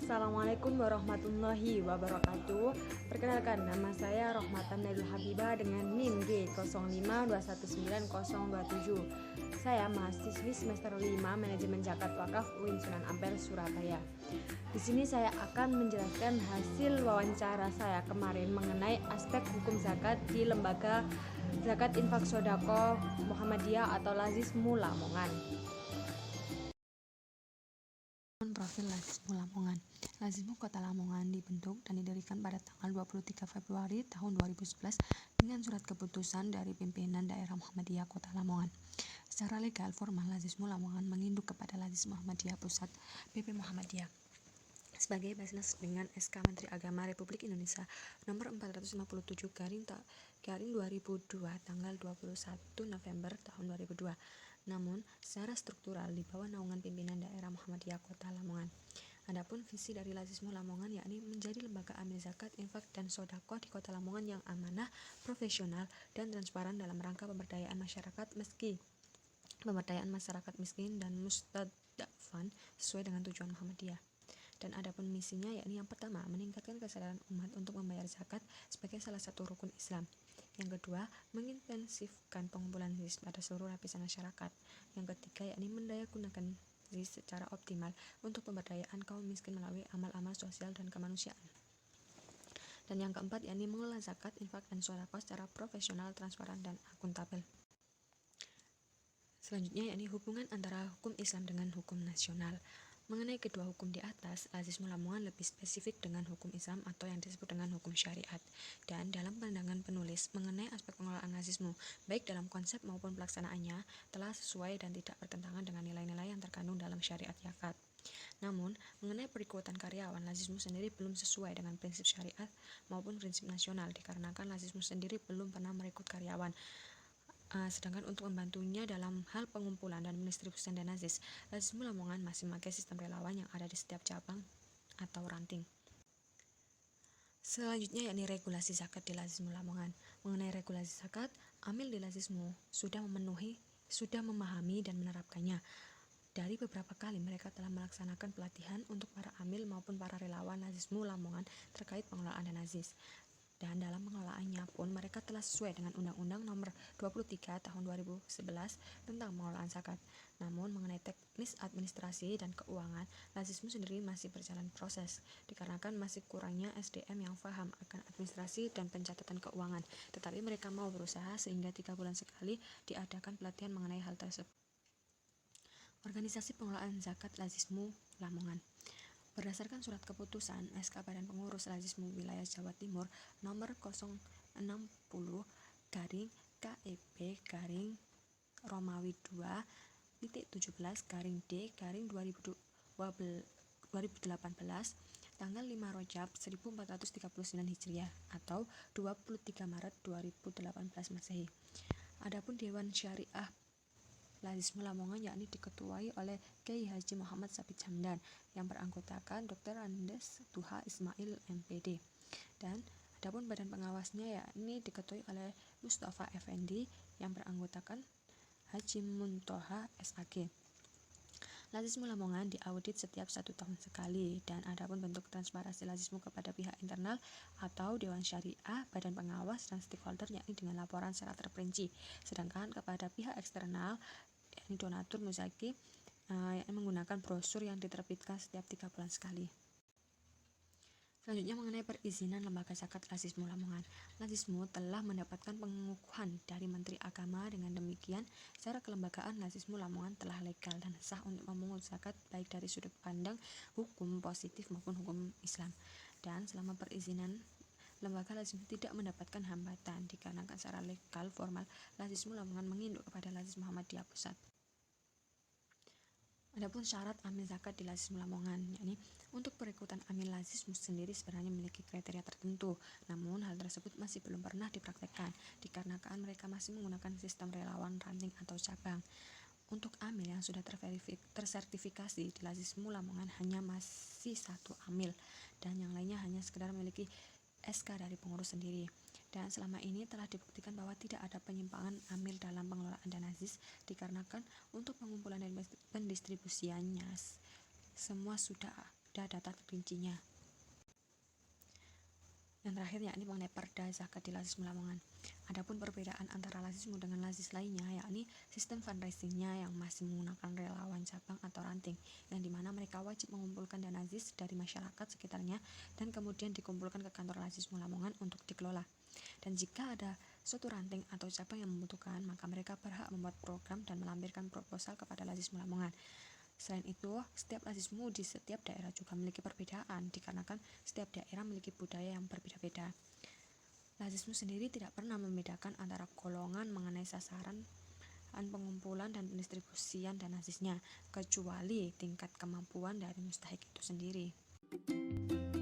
Assalamualaikum warahmatullahi wabarakatuh. Perkenalkan, nama saya Rohmatan Nailul Habibah dengan NIM G05219027. Saya mahasiswi semester 5 Manajemen Zakat Wakaf UIN Sunan Ampel, Surabaya. Di sini saya akan menjelaskan hasil wawancara saya kemarin mengenai aspek hukum zakat di Lembaga Zakat Infak Sodaqoh Muhammadiyah atau Lazismu Lamongan. Profil Lazismu Lamongan. Lazismu Kota Lamongan dibentuk dan didirikan pada tanggal 23 Februari tahun 2011 dengan surat keputusan dari pimpinan daerah Muhammadiyah Kota Lamongan. Secara legal formal, Lazismu Lamongan menginduk kepada Lazis Muhammadiyah Pusat PP Muhammadiyah sebagai Basnas dengan SK Menteri Agama Republik Indonesia nomor 457 garing 2002 tanggal 21 November tahun 2002. Namun, secara struktural di bawah naungan pimpinan daerah Muhammadiyah Kota Lamongan. Adapun visi dari Lazismu Lamongan yakni menjadi lembaga amil zakat, infak, dan sodaqoh di Kota Lamongan yang amanah, profesional, dan transparan dalam rangka pemberdayaan masyarakat miskin dan mustadafan sesuai dengan tujuan Muhammadiyah. Dan adapun misinya yakni yang pertama, meningkatkan kesadaran umat untuk membayar zakat sebagai salah satu rukun Islam. Yang kedua, mengintensifkan pengumpulan ZIS pada seluruh lapisan masyarakat. Yang ketiga, yakni mendayagunakan ZIS secara optimal untuk pemberdayaan kaum miskin melalui amal-amal sosial dan kemanusiaan. Dan yang keempat, yakni mengelola zakat, infak, dan sodaqoh secara profesional, transparan, dan akuntabel. Selanjutnya, yakni hubungan antara hukum Islam dengan hukum nasional. Mengenai kedua hukum di atas, Lazismu Lamongan lebih spesifik dengan hukum Islam atau yang disebut dengan hukum syariat. Dan dalam pandangan penulis mengenai aspek pengelolaan Lazismu, baik dalam konsep maupun pelaksanaannya, telah sesuai dan tidak bertentangan dengan nilai-nilai yang terkandung dalam syariat zakat. Namun, mengenai perekrutan karyawan, Lazismu sendiri belum sesuai dengan prinsip syariat maupun prinsip nasional, dikarenakan Lazismu sendiri belum pernah merekrut karyawan. Sedangkan untuk membantunya dalam hal pengumpulan dan pendistribusian dana ZIS, Lazismu Lamongan masih memakai sistem relawan yang ada di setiap cabang atau ranting. Selanjutnya yakni regulasi zakat di Lazismu Lamongan. Mengenai regulasi zakat, amil di Lazismu sudah memahami dan menerapkannya. Dari beberapa kali mereka telah melaksanakan pelatihan untuk para amil maupun para relawan Lazismu Lamongan terkait pengelolaan dana ZIS. Dan dalam pengelolaannya pun mereka telah sesuai dengan Undang-Undang Nomor 23 Tahun 2011 tentang pengelolaan zakat. Namun mengenai teknis administrasi dan keuangan, Lazismu sendiri masih berjalan proses, dikarenakan masih kurangnya SDM yang paham akan administrasi dan pencatatan keuangan. Tetapi mereka mau berusaha sehingga 3 bulan sekali diadakan pelatihan mengenai hal tersebut. Organisasi pengelolaan zakat Lazismu Lamongan. Berdasarkan surat keputusan SK Badan Pengurus Lazismu Wilayah Jawa Timur nomor 060 garing KEB garing Romawi 2.17 garing D garing 2018 tanggal 5 Rajab 1439 Hijriah atau 23 Maret 2018 Masehi. Adapun Dewan Syariah Lazismu Lamongan yakni diketuai oleh Kiai Haji Muhammad Sabit Hamdan yang beranggotakan Dr. Andes Tuha Ismail MPD. Dan adapun badan pengawasnya yakni diketuai oleh Mustafa Effendi yang beranggotakan Haji Muntoha SAG. Lazismu Lamongan diaudit setiap 1 tahun sekali, dan adapun bentuk transparansi Lazismu kepada pihak internal atau Dewan Syariah, badan pengawas, dan stakeholder yakni dengan laporan secara terperinci. Sedangkan kepada pihak eksternal yakni donatur muzaki yakni menggunakan brosur yang diterbitkan setiap 3 bulan sekali. Selanjutnya mengenai perizinan Lembaga Zakat Lazismu Lamongan. Lazismu telah mendapatkan pengukuhan dari Menteri Agama. Dengan demikian, secara kelembagaan Lazismu Lamongan telah legal dan sah untuk memungut zakat baik dari sudut pandang hukum positif maupun hukum Islam. Dan selama perizinan, lembaga Lazismu tidak mendapatkan hambatan dikarenakan secara legal formal Lazismu Lamongan menginduk kepada Lazis Muhammadiyah Pusat. Adapun syarat amil zakat di Lazismu Lamongan, yakni untuk perekrutan amil Lazismu sendiri sebenarnya memiliki kriteria tertentu, namun hal tersebut masih belum pernah dipraktekkan dikarenakan mereka masih menggunakan sistem relawan ranting atau cabang. Untuk amil yang sudah tersertifikasi di Lazismu Lamongan hanya masih 1 amil, dan yang lainnya hanya sekedar memiliki SK dari pengurus sendiri. Dan selama ini telah dibuktikan bahwa tidak ada penyimpangan amil dalam pengelolaan dana ZIS dikarenakan untuk pengumpulan dan pendistribusiannya semua sudah sudah data terperincinya. Yang terakhir yakni mengenai perda zakat di Lazismu Lamongan. Adapun perbedaan antara Lazismu dengan Lazis lainnya yakni sistem fundraisingnya yang masih menggunakan relawan cabang atau ranting, yang dimana mereka wajib mengumpulkan dana ZIS dari masyarakat sekitarnya dan kemudian dikumpulkan ke kantor Lazismu Lamongan untuk dikelola. Dan jika ada suatu ranting atau cabang yang membutuhkan, maka mereka berhak membuat program dan melampirkan proposal kepada Lazismu Lamongan. Selain itu, setiap lazismu di setiap daerah juga memiliki perbedaan dikarenakan setiap daerah memiliki budaya yang berbeda-beda. Lazismu sendiri tidak pernah membedakan antara golongan mengenai sasaran pengumpulan dan pendistribusian dana ZIS-nya, kecuali tingkat kemampuan dari mustahik itu sendiri.